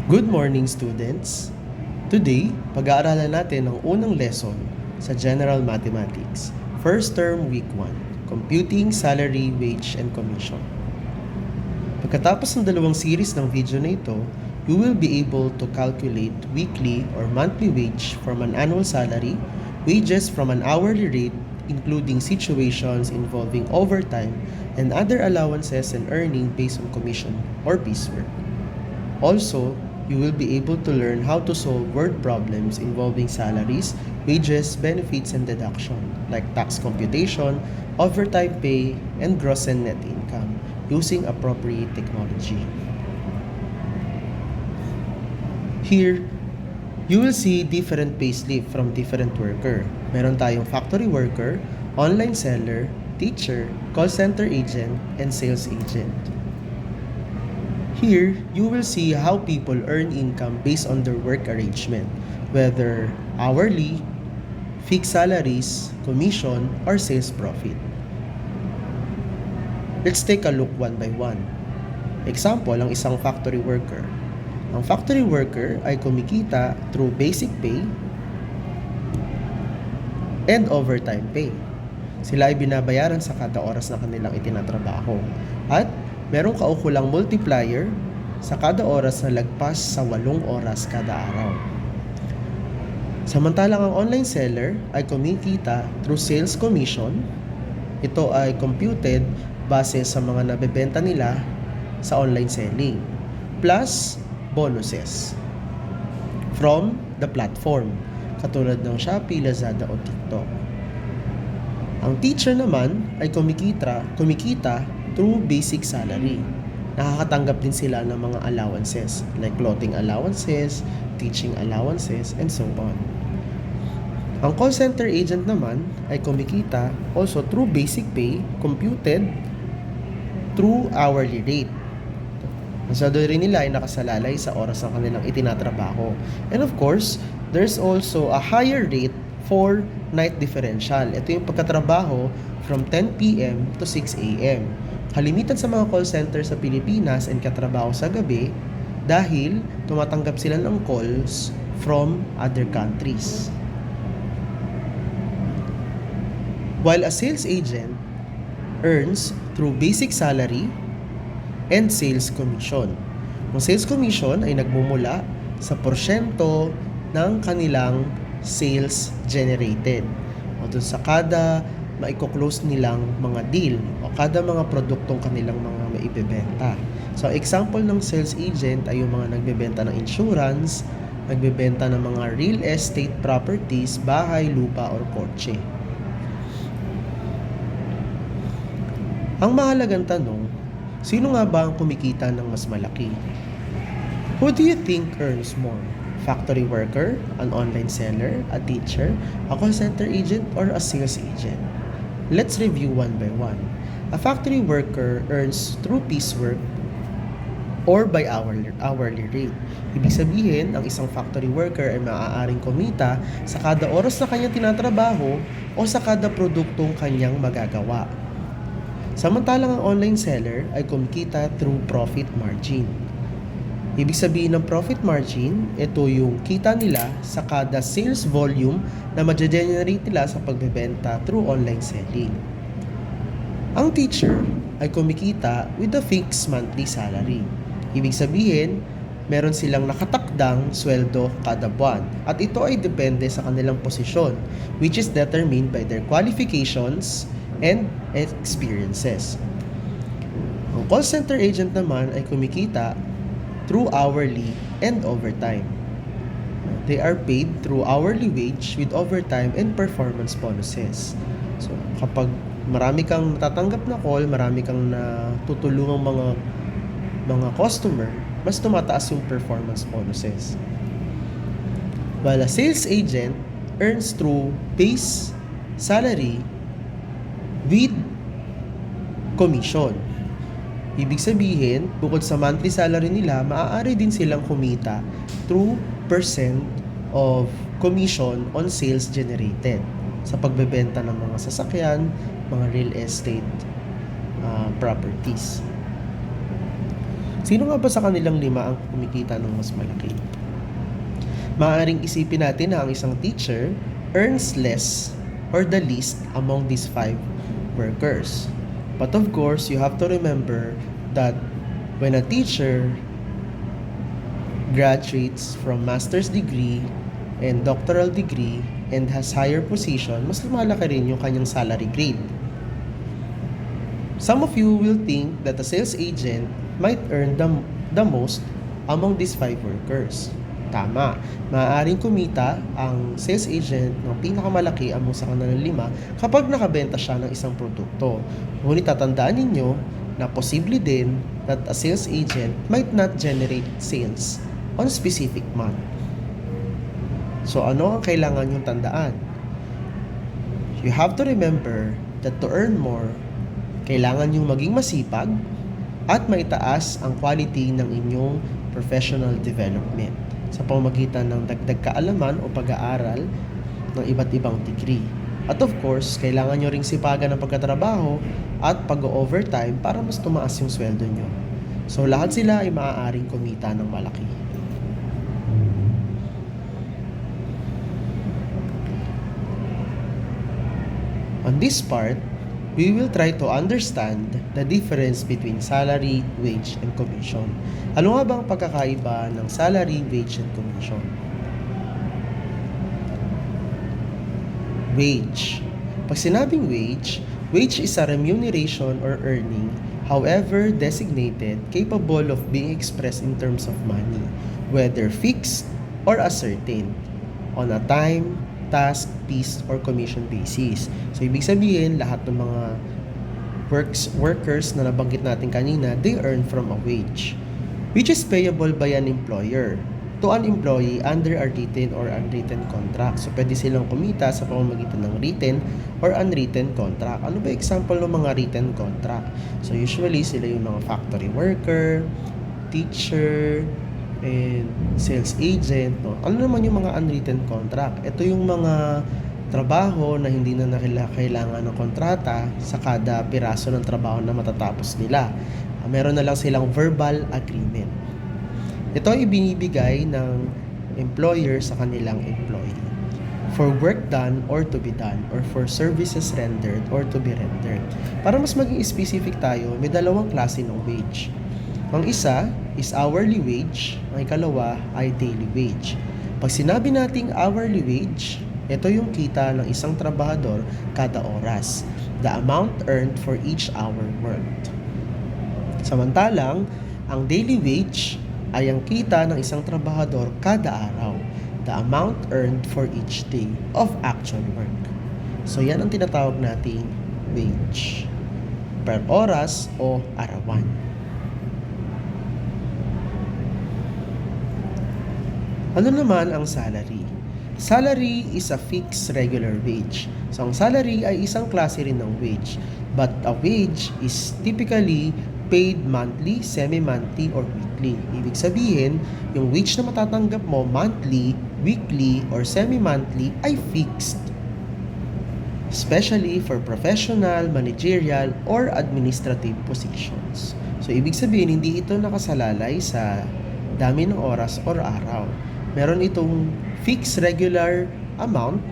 Good morning, students! Today, pag-aaralan natin ang unang lesson sa General Mathematics, First Term Week 1, Computing Salary, Wage, and Commission. Pagkatapos ng dalawang series ng video na ito, you will be able to calculate weekly or monthly wage from an annual salary, wages from an hourly rate, including situations involving overtime and other allowances and earning based on commission or piecework. Also, you will be able to learn how to solve word problems involving salaries, wages, benefits, and deduction, like tax computation, overtime pay, and gross and net income, using appropriate technology. Here, you will see different payslip from different worker. Meron tayong factory worker, online seller, teacher, call center agent, and sales agent. Here, you will see how people earn income based on their work arrangement, whether hourly, fixed salaries, commission, or sales profit. Let's take a look one by one. Example, ang isang factory worker. Ang factory worker ay kumikita through basic pay and overtime pay. Sila ay binabayaran sa kada oras na kanilang itinatrabaho. At merong kaukulang multiplier sa kada oras na lagpas sa 8 oras kada araw. Samantalang ang online seller ay kumikita through sales commission. Ito ay computed base sa mga nabebenta nila sa online selling, plus bonuses from the platform, katulad ng Shopee, Lazada o TikTok. Ang teacher naman ay kumikita through basic salary. Nakakatanggap din sila ng mga allowances like clothing allowances, teaching allowances, and so on. Ang call center agent naman ay kumikita also through basic pay computed through hourly rate. Ang sweldo rin nila ay nakasalalay sa oras ng kanilang itinatrabaho. And of course, there's also a higher rate for night differential. Ito yung pagkatrabaho from 10 p.m. to 6 a.m. Kalimitan sa mga call center sa Pilipinas and katrabaho sa gabi dahil tumatanggap sila ng calls from other countries. While a sales agent earns through basic salary and sales commission. Ang sales commission ay nagmumula sa porsyento ng kanilang sales generated o dun sa kada maiko-close nilang mga deal o kada mga produktong kanilang mga maibebenta. So, example ng sales agent ay yung mga nagbebenta ng insurance, nagbebenta ng mga real estate properties, bahay, lupa, or kotse. Ang mahalagang tanong, sino nga ba ang kumikita ng mas malaki? Who do you think earns more? Factory worker, an online seller, a teacher, a call center agent, or a sales agent? Let's review one by one. A factory worker earns through piecework or by hourly rate. Ibig sabihin, ang isang factory worker ay maaaring kumita sa kada oras na kanyang tinatrabaho o sa kada produktong kanyang magagawa. Samantalang ang online seller ay kumikita through profit margin. Ibig sabihin ng profit margin, ito yung kita nila sa kada sales volume na ma-generate nila sa pagbebenta through online selling. Ang teacher ay kumikita with a fixed monthly salary. Ibig sabihin, meron silang nakatakdang sweldo kada buwan at ito ay depende sa kanilang posisyon, which is determined by their qualifications and experiences. Ang call center agent naman ay kumikita through hourly and overtime. They are paid through hourly wage with overtime and performance bonuses. So, kapag marami kang natatanggap na call, marami kang natutulungang mga customer, mas tumataas yung performance bonuses. While a sales agent earns through base salary with commission. Ibig sabihin, bukod sa monthly salary nila, maaari din silang kumita through percent of commission on sales generated sa pagbebenta ng mga sasakyan, mga real estate properties. Sino nga ba sa kanilang 5 ang kumikita ng mas malaki? Maaaring isipin natin na ang isang teacher earns less or the least among these 5 workers. But of course, you have to remember that when a teacher graduates from master's degree and doctoral degree and has higher position, mas lumalaki rin yung kanyang salary grade. Some of you will think that a sales agent might earn the most among these 5 workers. Tama, maaaring kumita ang sales agent ng pinakamalaki among sa kanilang 5 kapag nakabenta siya ng isang produkto. Ngunit tatandaan ninyo na posible din that a sales agent might not generate sales on specific month. So ano ang kailangan yung tandaan? You have to remember that to earn more, kailangan yung maging masipag at maitaas ang quality ng inyong professional development sa pamamagitan ng dagdag kaalaman o pag-aaral ng iba't ibang degree. At of course, kailangan nyo ring sipagan ng pagkatrabaho at pag-overtime para mas tumaas yung sweldo nyo. So lahat sila ay maaaring kumita ng malaki. On this part, we will try to understand the difference between salary, wage, and commission. Ano nga ba ang pagkakaiba ng salary, wage, and commission? Wage. Pag sinabing wage, wage is a remuneration or earning, however designated, capable of being expressed in terms of money, whether fixed or ascertained, on a time, task, piece, or commission basis. So, ibig sabihin, lahat ng mga workers na nabanggit natin kanina, they earn from a wage, which is payable by an employer to an employee under a written or unwritten contract. So, pwede silang kumita sa pamamagitan ng written or unwritten contract. Ano ba example ng mga written contract? So, usually, sila yung mga factory worker, teacher, and sales agent, no? Ano naman yung mga unwritten contract? Ito yung mga trabaho na hindi na kailangan ng kontrata sa kada piraso ng trabaho na matatapos nila. Meron na lang silang verbal agreement. Ito ay binibigay ng employer sa kanilang employee for work done or to be done, or for services rendered or to be rendered. Para mas maging specific tayo, may 2 klase ng wage. Ang isa is hourly wage, ang ikalawa ay daily wage. Pag sinabi nating hourly wage, ito yung kita ng isang trabahador kada oras, the amount earned for each hour worked. Samantalang, ang daily wage ay ang kita ng isang trabahador kada araw, the amount earned for each day of actual work. So yan ang tinatawag nating wage, per oras o arawan. Ano naman ang salary? Salary is a fixed regular wage. So, ang salary ay isang klase rin ng wage. But a wage is typically paid monthly, semi-monthly, or weekly. Ibig sabihin, yung wage na matatanggap mo monthly, weekly, or semi-monthly ay fixed. Especially for professional, managerial, or administrative positions. So, ibig sabihin, hindi ito nakasalalay sa dami ng oras or araw. Meron itong fixed regular amount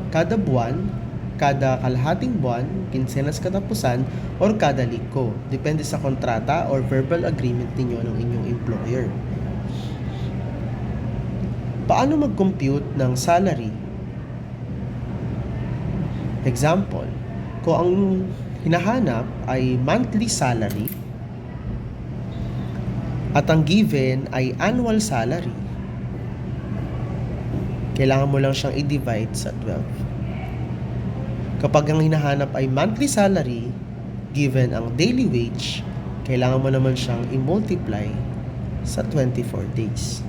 kada buwan, kada kalahating buwan, kinsenas katapusan, or kada linggo. Depende sa kontrata or verbal agreement ninyo ng inyong employer. Paano mag-compute ng salary? Example, kung ang hinahanap ay monthly salary at ang given ay annual salary, kailangan mo lang siyang i-divide sa 12. Kapag ang hinahanap ay monthly salary, given ang daily wage, kailangan mo naman siyang i-multiply sa 24 days.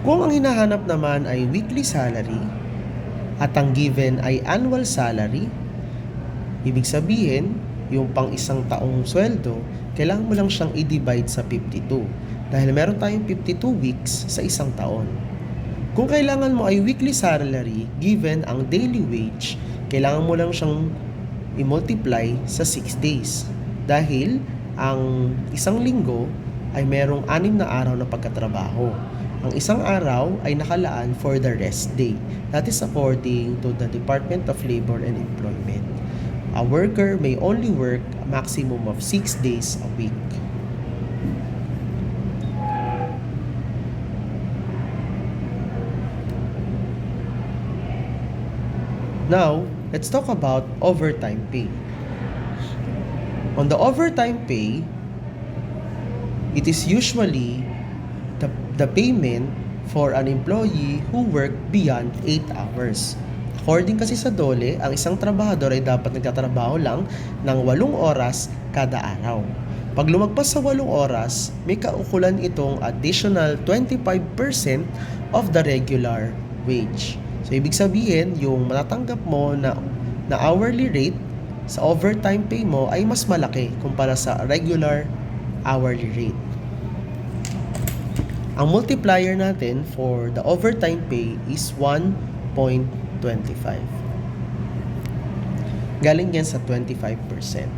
Kung ang hinahanap naman ay weekly salary at ang given ay annual salary, ibig sabihin, yung pang isang taong sweldo, kailangan mo lang siyang i-divide sa 52 dahil meron tayong 52 weeks sa isang taon. Kung kailangan mo ay weekly salary, given ang daily wage, kailangan mo lang siyang i-multiply sa 6 days. Dahil Ang isang linggo ay merong 6 na araw na pagkatrabaho. Ang isang araw ay nakalaan for the rest day. That is according to the Department of Labor and Employment. A worker may only work a maximum of 6 days a week. Now, let's talk about overtime pay. On the overtime pay, it is usually the payment for an employee who worked beyond 8 hours. According kasi sa DOLE, ang isang trabahador ay dapat nagtatrabaho lang ng 8 oras kada araw. Pag lumagpas sa 8 oras, may kaukulan itong additional 25% of the regular wage. So, ibig sabihin, yung matatanggap mo na hourly rate sa overtime pay mo ay mas malaki kumpara sa regular hourly rate. Ang multiplier natin for the overtime pay is 1.25. Galing yan sa 25%.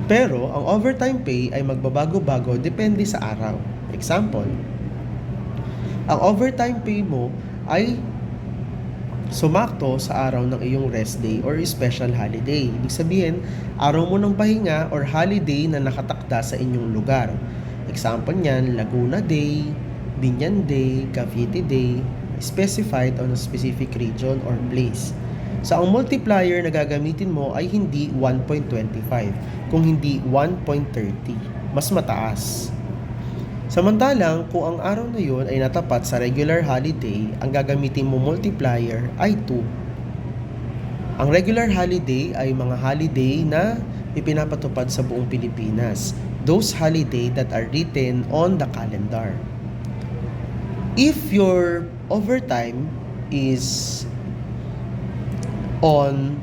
Pero, ang overtime pay ay magbabago-bago depende sa araw. Example, ang overtime pay mo ay sumakto sa araw ng iyong rest day or special holiday. Ibig sabihin, araw mo ng pahinga or holiday na nakatakda sa inyong lugar. Example niyan, Laguna Day, Binyan Day, Cavite Day, specified on a specific region or place. So, ang multiplier na gagamitin mo ay hindi 1.25, kung hindi 1.30. Mas mataas. Samantalang, kung ang araw na yun ay natapat sa regular holiday, ang gagamitin mo multiplier ay 2. Ang regular holiday ay mga holiday na ipinapatupad sa buong Pilipinas. Those holiday that are written on the calendar. If your overtime is on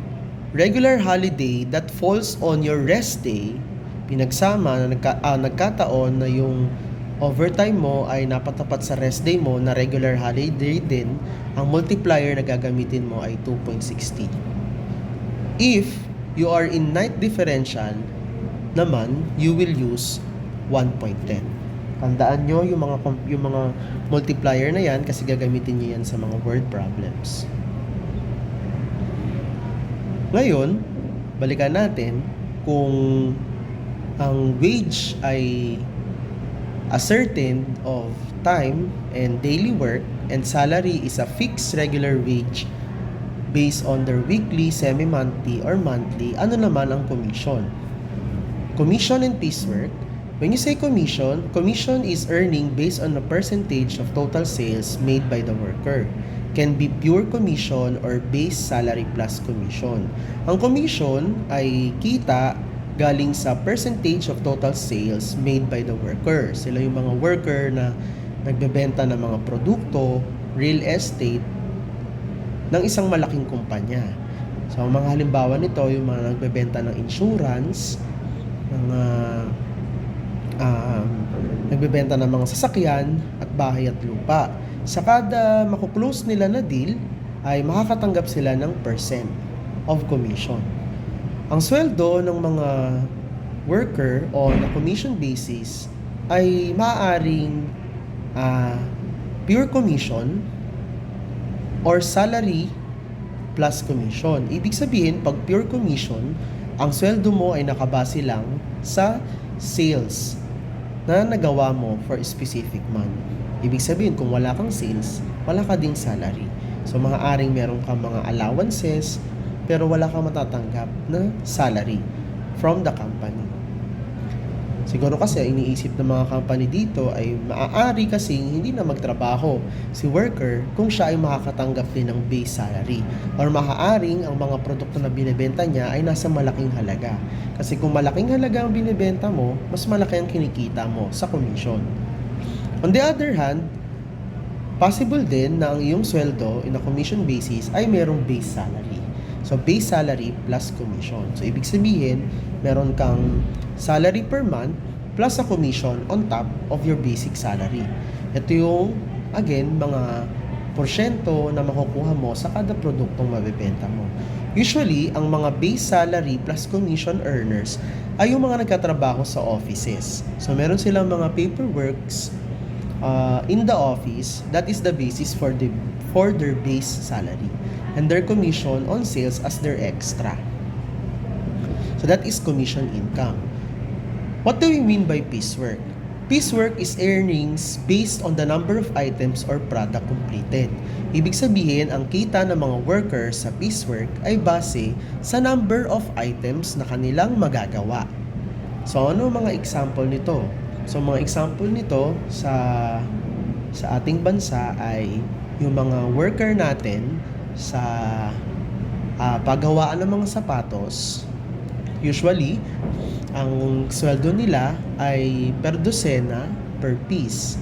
regular holiday that falls on your rest day, pinagsama na nagkataon na yung overtime mo ay napatapat sa rest day mo na regular holiday din, ang multiplier na gagamitin mo ay 2.60. If you are in night differential, naman, you will use 1.10. Tandaan nyo yung mga multiplier na yan kasi gagamitin nyo yan sa mga word problems. Ngayon, balikan natin kung ang wage ay a certain of time and daily work, and salary is a fixed regular wage based on their weekly, semi-monthly, or monthly. Ano naman ang commission? Commission and piecework. When you say commission, commission is earning based on a percentage of total sales made by the worker. Can be pure commission or base salary plus commission. Ang commission ay kita galing sa percentage of total sales made by the worker. Sila yung mga worker na nagbebenta ng mga produkto, real estate, ng isang malaking kumpanya. So, ang mga halimbawa nito, yung mga nagbebenta ng insurance, mga nagbebenta ng mga sasakyan at bahay at lupa. Sa kada makuklose nila na deal, ay makakatanggap sila ng percent of commission. Ang sweldo ng mga worker on a commission basis ay maaaring pure commission or salary plus commission. Ibig sabihin, pag pure commission, ang sweldo mo ay nakabase lang sa sales na nagawa mo for a specific month. Ibig sabihin, kung wala kang sales, wala ka ding salary. So, maaaring meron kang mga allowances, pero wala kang matatanggap na salary from the company. Siguro kasi iniisip ng mga company dito ay maaari kasing hindi na magtrabaho si worker kung siya ay makakatanggap din ng base salary, or maaaring ang mga produkto na binibenta niya ay nasa malaking halaga. Kasi kung malaking halaga ang binibenta mo, mas malaki ang kinikita mo sa commission. On the other hand, possible din na ang iyong sweldo in a commission basis ay merong base salary. So, base salary plus commission. So, ibig sabihin, meron kang salary per month plus a commission on top of your basic salary. Ito yung, again, mga porsyento na makukuha mo sa kada produktong mabibenta mo. Usually, ang mga base salary plus commission earners ay yung mga nagkatrabaho sa offices. So, meron silang mga paperworks in the office. That is the basis for their base salary. And their commission on sales as their extra. So, that is commission income. What do we mean by piecework? Piecework is earnings based on the number of items or product completed. Ibig sabihin, ang kita ng mga workers sa piecework ay base sa number of items na kanilang magagawa. So, ano mga example nito? So, mga example nito sa ating bansa ay yung mga worker natin sa paggawaan ng mga sapatos. Usually, ang sweldo nila ay per dosena, per piece.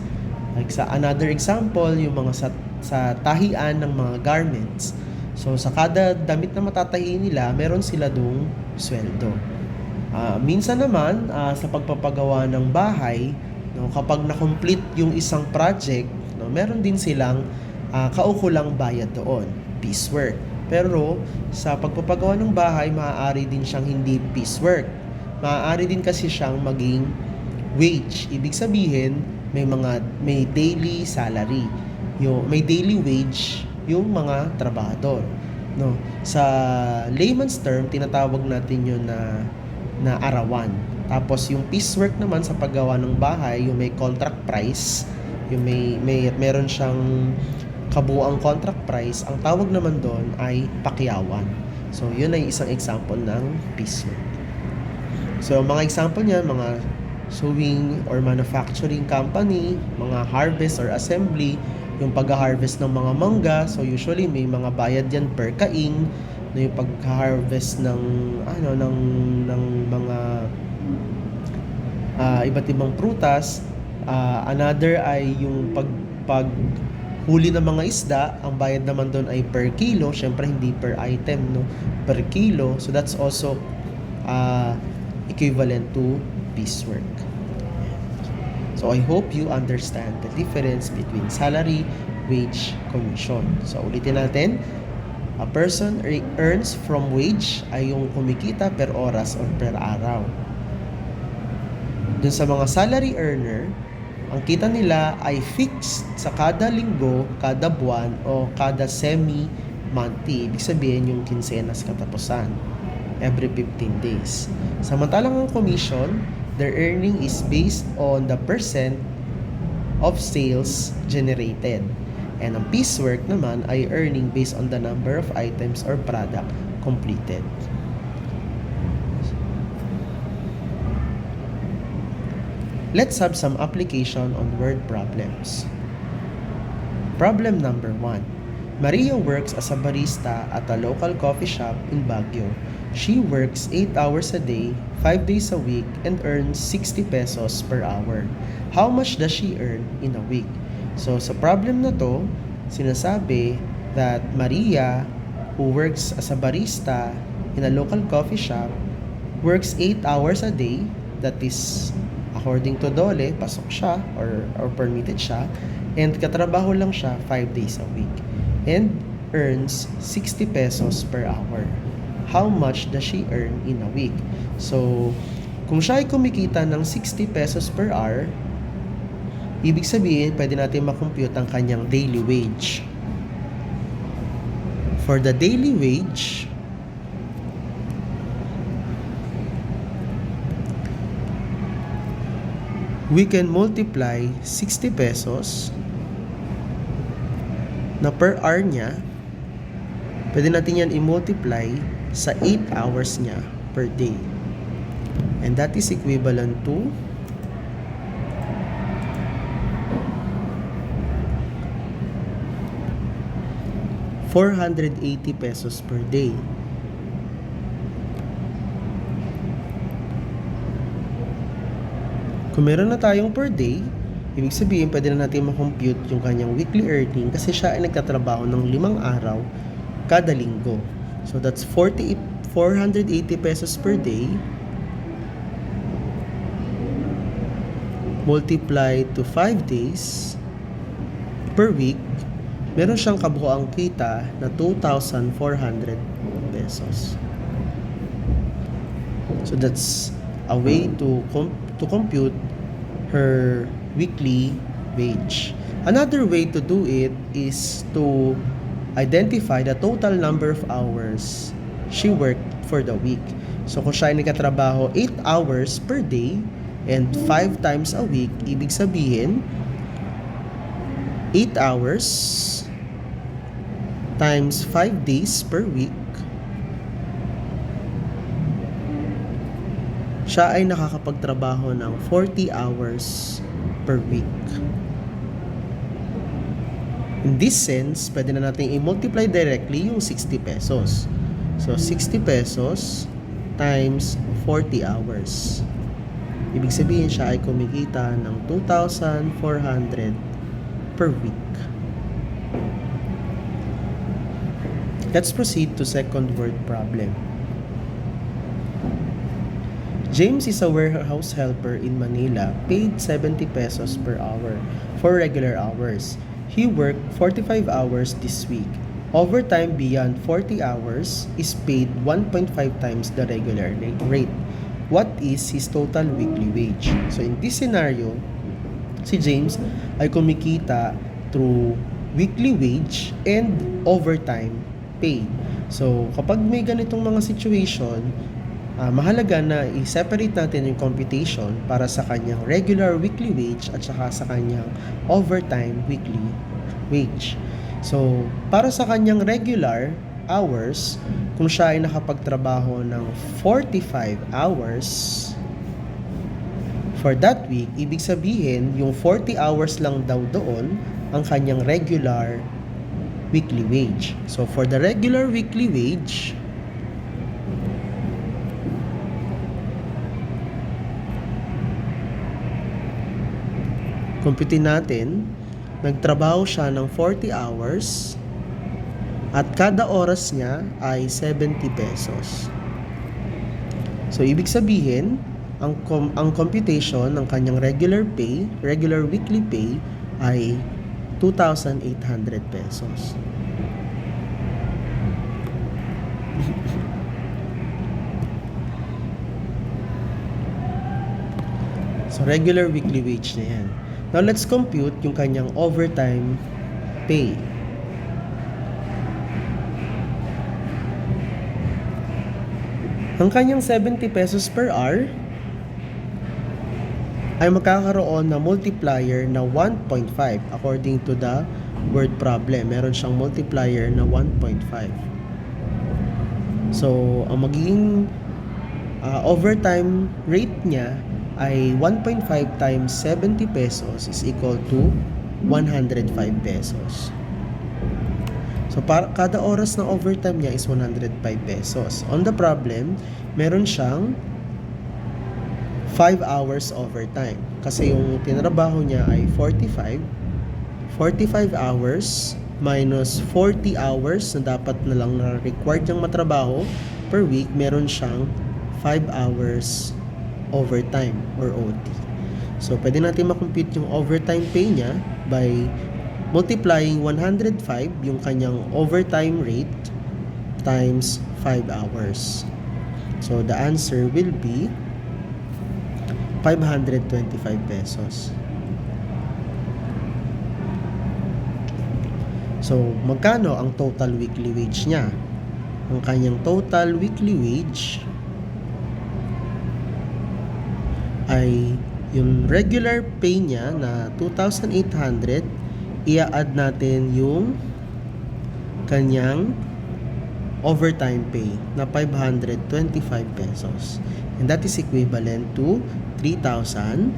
Like sa another example, yung mga sa tahian ng mga garments. So sa kada damit na matatahi nila, meron sila dong sweldo. Minsan naman sa pagpapagawa ng bahay, no, kapag na-complete yung isang project, no, meron din silang kaukulang bayad doon, piecework. Pero sa pagpapagawa ng bahay, maaari din siyang hindi piecework. Maaari din kasi siyang maging wage. Ibig sabihin, may daily salary. May daily wage yung mga trabahador. No? Sa layman's term, tinatawag natin yun na arawan. Tapos yung piecework naman sa paggawa ng bahay, yung may contract price, yung meron siyang kabuuang contract price, ang tawag naman doon ay pakyawan. So, yun ay isang example ng piecework. So, mga example niyan, mga sewing or manufacturing company, mga harvest or assembly, yung pag-harvest ng mga mangga. So, usually may mga bayad yan per kaing, na yung pag-harvest ng mga iba't ibang prutas. Another ay yung paghuli ng mga isda, ang bayad naman doon ay per kilo, syempre hindi per item, no, per kilo. So that's also equivalent to piecework. So I hope you understand the difference between salary, wage, commission. So ulitin natin, a person earns from wage ay yung kumikita per oras or per araw. Dun sa mga salary earner, ang kita nila ay fixed sa kada linggo, kada buwan, o kada semi-monthly. Ibig sabihin yung kinsenas katapusan. Every 15 days. Samantalang ang commission, their earning is based on the percent of sales generated. And ang piecework naman ay earning based on the number of items or product completed. Let's have some application on word problems. Problem number 1. Maria works as a barista at a local coffee shop in Baguio. She works 8 hours a day, 5 days a week, and earns 60 pesos per hour. How much does she earn in a week? So, sa problem na to, sinasabi that Maria, who works as a barista in a local coffee shop, works 8 hours a day, that is, according to DOLE, pasok siya or permitted siya, and katrabaho lang siya 5 days a week, and earns 60 pesos per hour. How much does she earn in a week? So, kung siya ay kumikita ng 60 pesos per hour, ibig sabihin, pwede natin makompute ang kanyang daily wage. For the daily wage, we can multiply 60 pesos na per hour niya. Pwede natin yan i-multiply sa 8 hours niya per day. And that is equivalent to 480 pesos per day. Kung meron na tayong per day, ibig sabihin pwede na natin makompute yung kanyang weekly earning kasi siya ay nagtatrabaho ng 5 araw kada linggo. So that's 480 pesos per day multiply to 5 days per week, meron siyang kabuuang kita na 2,400 pesos. pesos. So that's a way to compute her weekly wage. Another way to do it is to identify the total number of hours she worked for the week. So kung siya ay nagkatrabaho 8 hours per day and 5 times a week, ibig sabihin 8 hours times 5 days per week, siya ay nakakapagtrabaho ng 40 hours per week. In this sense, pwede na natin i-multiply directly yung 60 pesos. So, 60 pesos times 40 hours. Ibig sabihin siya ay kumikita ng 2,400 per week. Let's proceed to second word problem. James is a warehouse helper in Manila, paid 70 pesos per hour for regular hours. He worked 45 hours this week. Overtime beyond 40 hours is paid 1.5 times the regular rate. What is his total weekly wage? So in this scenario, si James ay kumikita through weekly wage and overtime pay. So kapag may ganitong mga situation, mahalaga na i-separate natin yung computation para sa kanyang regular weekly wage at saka sa kanyang overtime weekly wage. So, para sa kanyang regular hours, kung siya ay nakapagtrabaho ng 45 hours for that week, ibig sabihin, yung 40 hours lang daw doon ang kanyang regular weekly wage. So, for the regular weekly wage, computin natin, nagtrabaho siya ng 40 hours at kada oras niya ay 70 pesos. So, ibig sabihin, ang computation ng kanyang regular weekly pay ay 2,800 pesos. So, regular weekly wage na yan. Now, let's compute yung kanyang overtime pay. Ang kanyang 70 pesos per hour ay magkakaroon na multiplier na 1.5 according to the word problem. Meron siyang multiplier na 1.5. So, ang magiging overtime rate niya ay 1.5 times 70 pesos is equal to 105 pesos. So, kada oras ng overtime niya is 105 pesos. On the problem, meron siyang 5 hours overtime. Kasi yung tinrabaho niya ay 45 hours minus 40 hours na dapat na lang na required niyang matrabaho per week, meron siyang 5 hours overtime or OT. So, pwede natin makompute yung overtime pay niya by multiplying 105, yung kanyang overtime rate, times 5 hours. So, the answer will be 525 pesos. So, magkano ang total weekly wage niya? Ang kanyang total weekly wage ay yung regular pay niya na 2,800, i-add natin yung kanyang overtime pay na 525 pesos. And that is equivalent to 3,325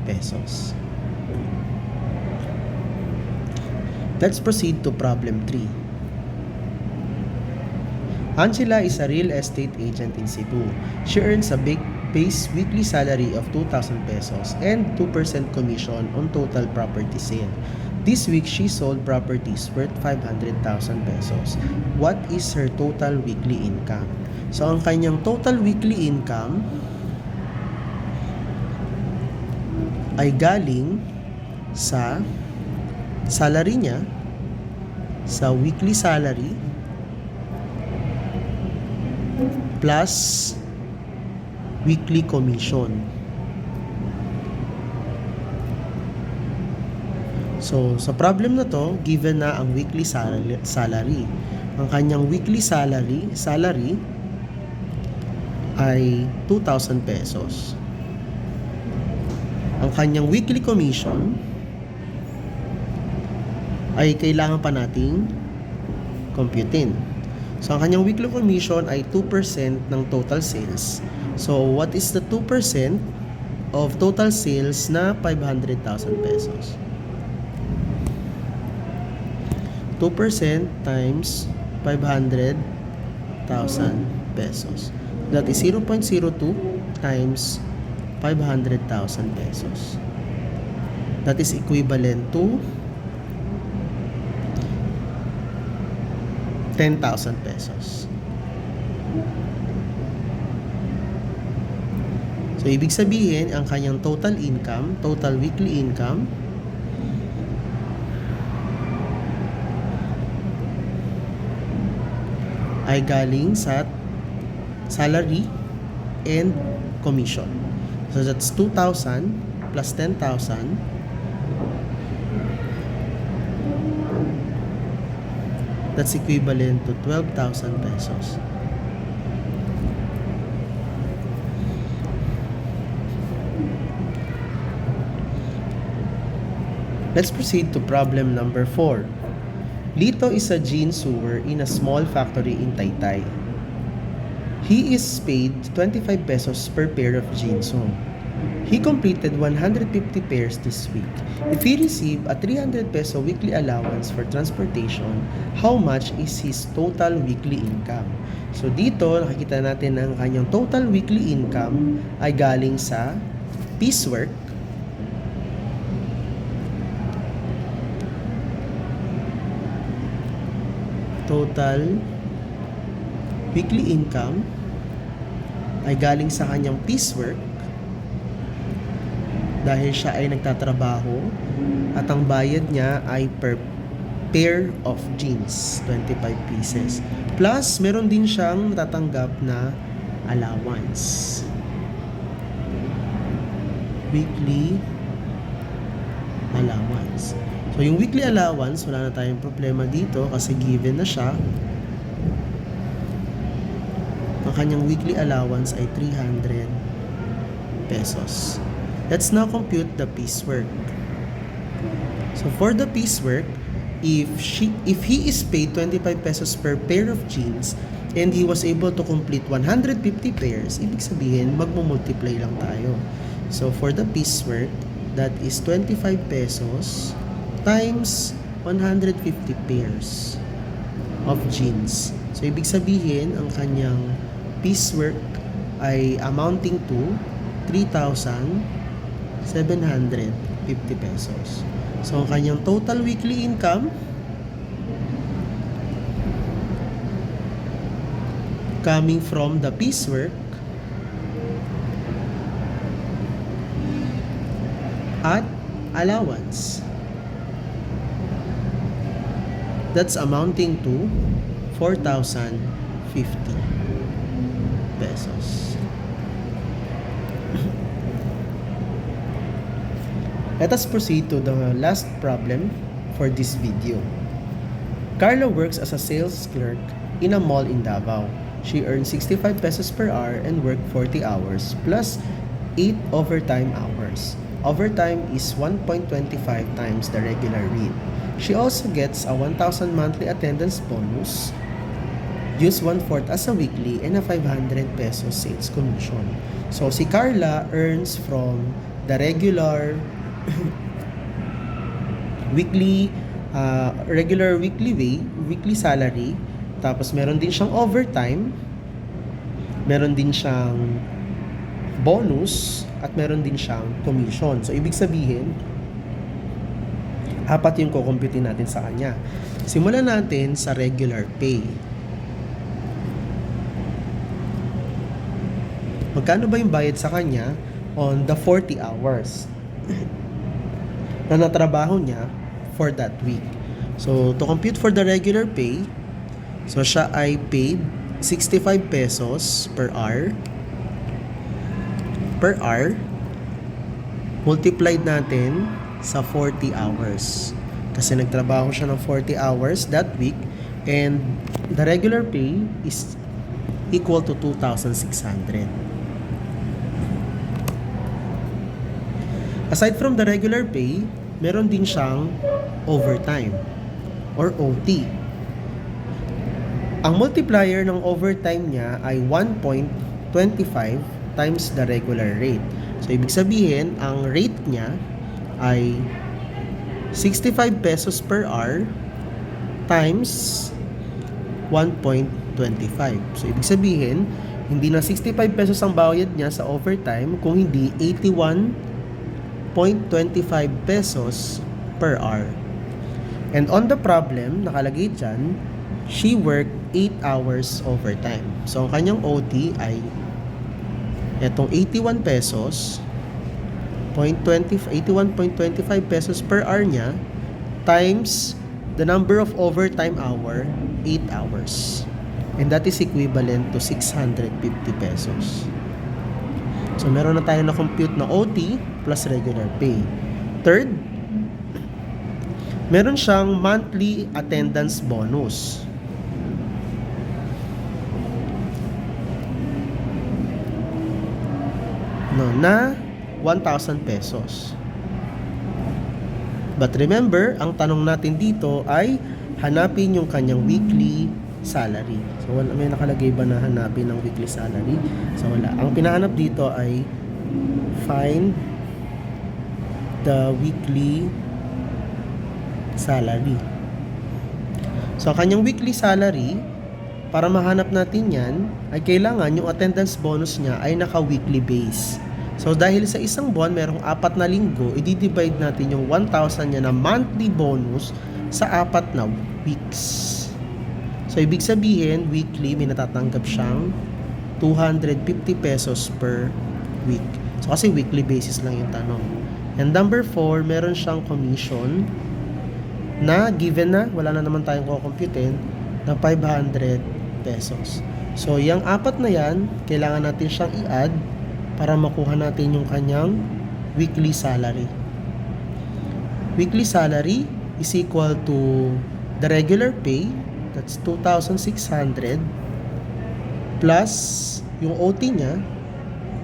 pesos. Let's proceed to problem 3. Angela is a real estate agent in Cebu. She earns a base weekly salary of 2,000 pesos and 2% commission on total property sale. This week, she sold properties worth 500,000 pesos. What is her total weekly income? So, ang kanyang total weekly income ay galing sa salary niya, sa weekly salary, plus weekly commission. So, sa problem na to, given na ang weekly salary. Ang kanyang weekly salary ay 2,000 pesos. Ang kanyang weekly commission ay kailangan pa nating computin. So, ang kanyang weekly commission ay 2% ng total sales. So, what is the 2% of total sales na 500,000 pesos? 2% times 500,000 pesos. That is 0.02 times 500,000 pesos. That is equivalent to 10,000 pesos. So, ibig sabihin, ang kanyang total weekly income, ay galing sa salary and commission. So, that's 2,000 plus 10,000. That's equivalent to 12,000 pesos. Let's proceed to problem number 4. Lito is a jean sewer in a small factory in Taytay. He is paid 25 pesos per pair of jeans. He completed 150 pairs this week. If he received a 300 peso weekly allowance for transportation, how much is his total weekly income? So dito, nakikita natin ang kanyang total weekly income ay galing sa piecework. Total weekly income ay galing sa kanyang piecework dahil siya ay nagtatrabaho at ang bayad niya ay per pair of jeans, 25 pieces. Plus, meron din siyang tatanggap na allowance. Weekly allowance. So, yung weekly allowance, wala na tayong problema dito kasi given na siya. Ang kanyang weekly allowance ay 300 pesos. Let's now compute the piecework. So, for the piecework, if he is paid 25 pesos per pair of jeans and he was able to complete 150 pairs, ibig sabihin, magmumultiply lang tayo. So, for the piecework, that is 25 pesos times 150 pairs of jeans. So, ibig sabihin, ang kanyang piecework ay amounting to 3,750 pesos. So, ang kanyang total weekly income coming from the piecework at allowance, that's amounting to 4,050 pesos. Let us proceed to the last problem for this video. Carla works as a sales clerk in a mall in Davao. She earns 65 pesos per hour and work 40 hours plus 8 overtime hours. Overtime is 1.25 times the regular rate. She also gets a 1,000 monthly attendance bonus, use 1/4 as a weekly, and a 500 pesos sales commission. So, si Carla earns from the regular regular weekly salary, tapos meron din siyang overtime, meron din siyang bonus, at meron din siyang commission. So, ibig sabihin, apat yung kukumputin natin sa kanya. Simulan natin sa regular pay. Magkano ba yung bayad sa kanya on the 40 hours na natrabaho niya for that week? So, to compute for the regular pay, so siya ay paid 65 pesos per hour. Per hour, multiplied natin sa 40 hours. Kasi nagtrabaho siya ng 40 hours that week, and the regular pay is equal to 2,600. Aside from the regular pay, meron din siyang overtime or OT. Ang multiplier ng overtime niya ay 1.25 times the regular rate. So, ibig sabihin, ang rate niya ay 65 pesos per hour times 1.25. So, ibig sabihin, hindi na 65 pesos ang bayad niya sa overtime, kung hindi 81.25 pesos per hour. And on the problem, nakalagay dyan, she worked 8 hours overtime. So, ang kanyang OT ay etong 81 pesos 81.25 pesos per hour niya times the number of overtime hour, 8 hours. And that is equivalent to 650 pesos. So, meron na tayo na compute na OT plus regular pay. Third, meron siyang monthly attendance bonus. Na 1,000 pesos. But remember, ang tanong natin dito ay hanapin yung kanyang weekly salary. So, may nakalagay ba na hanapin ng weekly salary? So, wala. Ang pinahanap dito ay find the weekly salary. So, ang kanyang weekly salary, para mahanap natin yan, ay kailangan yung attendance bonus niya ay naka-weekly base. So, dahil sa isang buwan, merong 4 na linggo, i-divide natin yung 1,000 niya na monthly bonus sa 4 na weeks. So, ibig sabihin, weekly, may natatanggap siyang 250 pesos per week. So, kasi weekly basis lang yung tanong. And number 4, meron siyang commission na given na, wala na naman tayong kukumputin, na 500 pesos. So, yung 4 na yan, kailangan natin siyang i-add para makuha natin yung kanyang weekly salary. Weekly salary is equal to the regular pay, that's 2,600, plus yung OT niya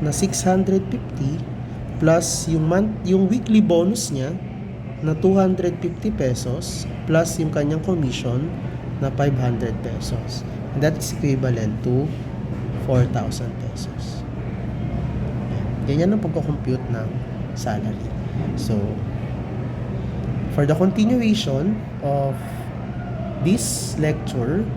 na 650, plus yung weekly bonus niya na 250 pesos, plus yung kanyang commission na 500 pesos. And that is equivalent to 4,000 pesos. Ganyan ang pagko-compute ng salary. So, for the continuation of this lecture,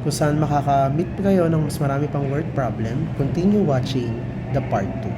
kung saan makaka-meet kayo ng mas marami pang word problem, continue watching the part 2.